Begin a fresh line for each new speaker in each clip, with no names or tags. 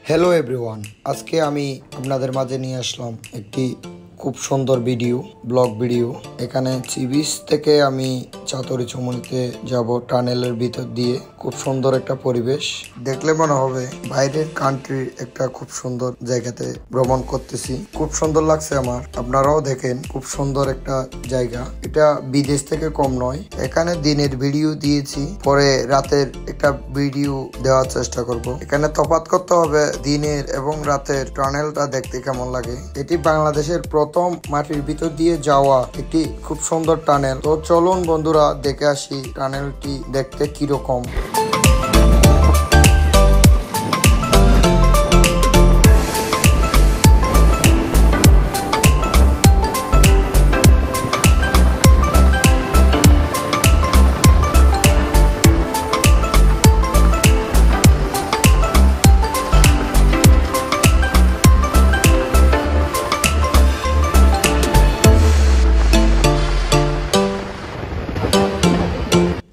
Hello everyone, আজকে আমি আপনাদের মাঝে নিয়ে আসলাম একটি খুব সুন্দর ব্লগ ভিডিও। এখানে সি বিচ থেকে আমি চাতুরি চমনিতে যাব টানেলের ভিতর দিয়ে। খুব সুন্দর একটা পরিবেশ, দেখলে মনে হবে বাইরের কান্ট্রির একটা খুব সুন্দর জায়গাতে ভ্রমণ করতেছি। খুব সুন্দর লাগছে আমার, আপনারাও দেখেন। খুব সুন্দর একটা জায়গা, এটা বিদেশ থেকে কম নয়। এখানে দিনের ভিডিও দিয়েছি, পরে রাতের একটা ভিডিও দেওয়ার চেষ্টা করব। এখানে তফাৎ করতে হবে দিনের এবং রাতের টানেলটা দেখতে কেমন লাগে। এটি বাংলাদেশের প্রথম মাটির ভিতর দিয়ে যাওয়া একটি খুব সুন্দর টানেল। তো চলুন বন্ধুরা দেখে আসি টানেলটি দেখতে কিরকম।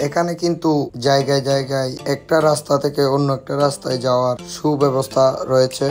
এখানে কিন্তু জায়গায় জায়গায় একটা রাস্তা থেকে অন্য একটা রাস্তায় যাওয়ার সুব্যবস্থা রয়েছে।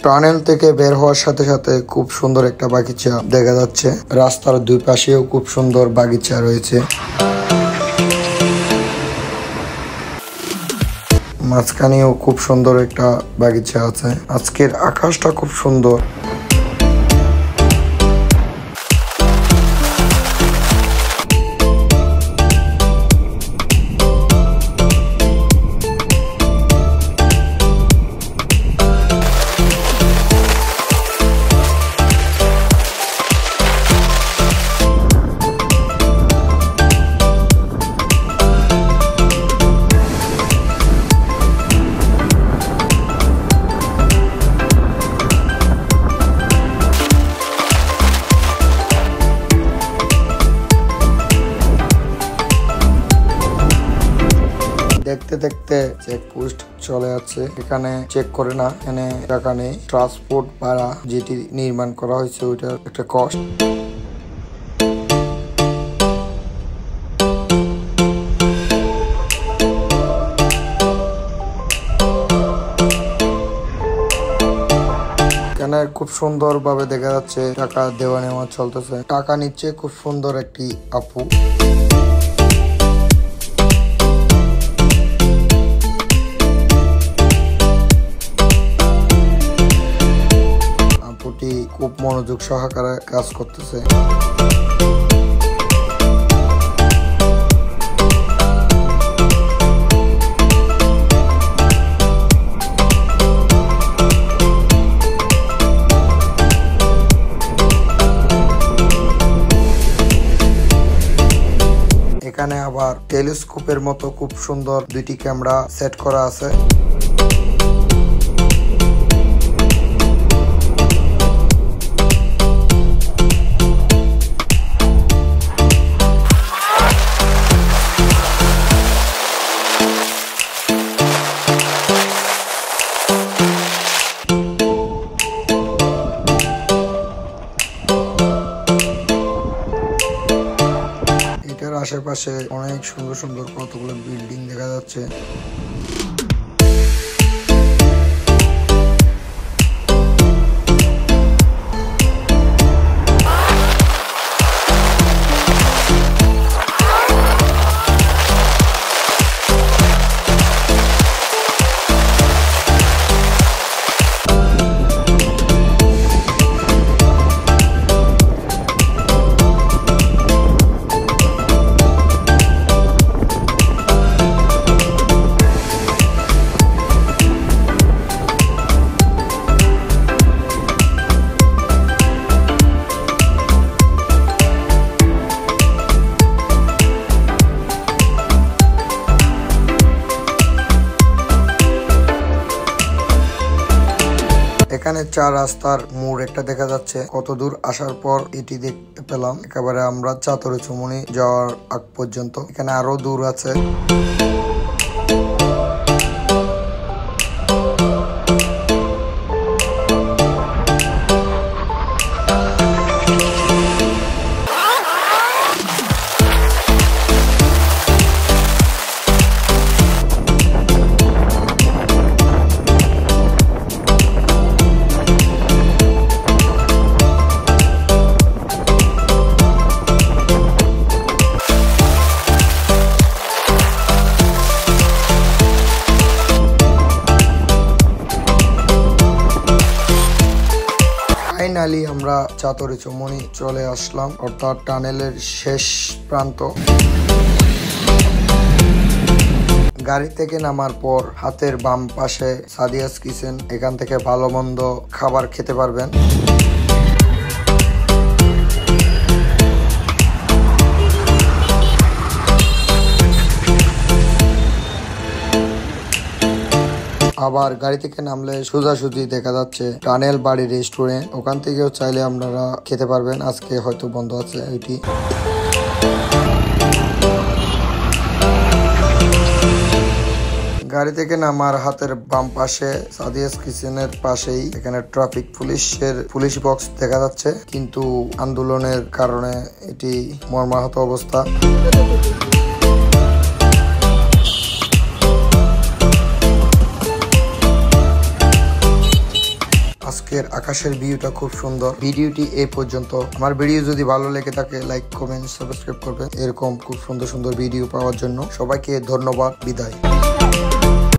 টানেল থেকে বের হওয়ার সাথে সাথে খুব সুন্দর একটা বাগিচা দেখা যাচ্ছে। রাস্তার দুই পাশেও খুব সুন্দর বাগিচা রয়েছে। মাঝখানেও খুব সুন্দর একটা বাগিচা আছে। আজকের আকাশটা খুব সুন্দর। দেখতে দেখতে চেকপোস্ট চলে যাচ্ছে। এখানে চেক করে না, এখানে টাকা নেই। ট্রান্সপোর্ট ভাড়া যেটি নির্মাণ করা হয়েছে ওইটার একটা কস্ট। এখানে খুব সুন্দর ভাবে দেখা যাচ্ছে টাকা দেওয়া নেওয়া চলতেছে। টাকা নিচ্ছে খুব সুন্দর একটি আপু। খুব মনোযোগ সহকারে কাজ করতেছে। এখানে আবার টেলিস্কোপের মতো খুব সুন্দর দুইটি ক্যামেরা সেট করা আছে। আশেপাশে অনেক সুন্দর সুন্দর কতগুলো বিল্ডিং দেখা যাচ্ছে। এখানে 4 রাস্তার মোড় একটা দেখা যাচ্ছে। কত দূর আসার পর এটি দেখতে পেলাম। একেবারে আমরা চাতুরীচুমনি যাওয়ার আগ পর্যন্ত। এখানে আরো দূর আছে। ফাইনালি আমরা চাতুরীচুমনি চলে আসলাম, অর্থাৎ টানেলের শেষ প্রান্ত। গাড়ি থেকে নামার পর হাতের বাম পাশে সাদিয়াস কিচেন, এখান থেকে ভালো মন্দ খাবার খেতে পারবেন। আবার গাড়ি থেকে নামলে সোজাসুজি দেখা যাচ্ছে টানেল বাড়ি রেস্টুরেন্ট, ওখান থেকেও চাইলে আপনারা খেতে পারবেন। আজকে হয়তো বন্ধ আছে এটি। গাড়ি থেকে নামার হাতের বাম পাশে সাদিয়াস কিচেনের পাশেই এখানে ট্রাফিক পুলিশ বক্স দেখা যাচ্ছে, কিন্তু আন্দোলনের কারণে এটি মর্মাহত অবস্থা। আজকের আকাশের ভিউটা খুব সুন্দর। ভিডিওটি এই পর্যন্ত। আমার ভিডিও যদি ভালো লেগে থাকে লাইক, কমেন্ট, সাবস্ক্রাইব করবেন। এরকম খুব সুন্দর সুন্দর ভিডিও পাওয়ার জন্য সবাইকে ধন্যবাদ। বিদায়।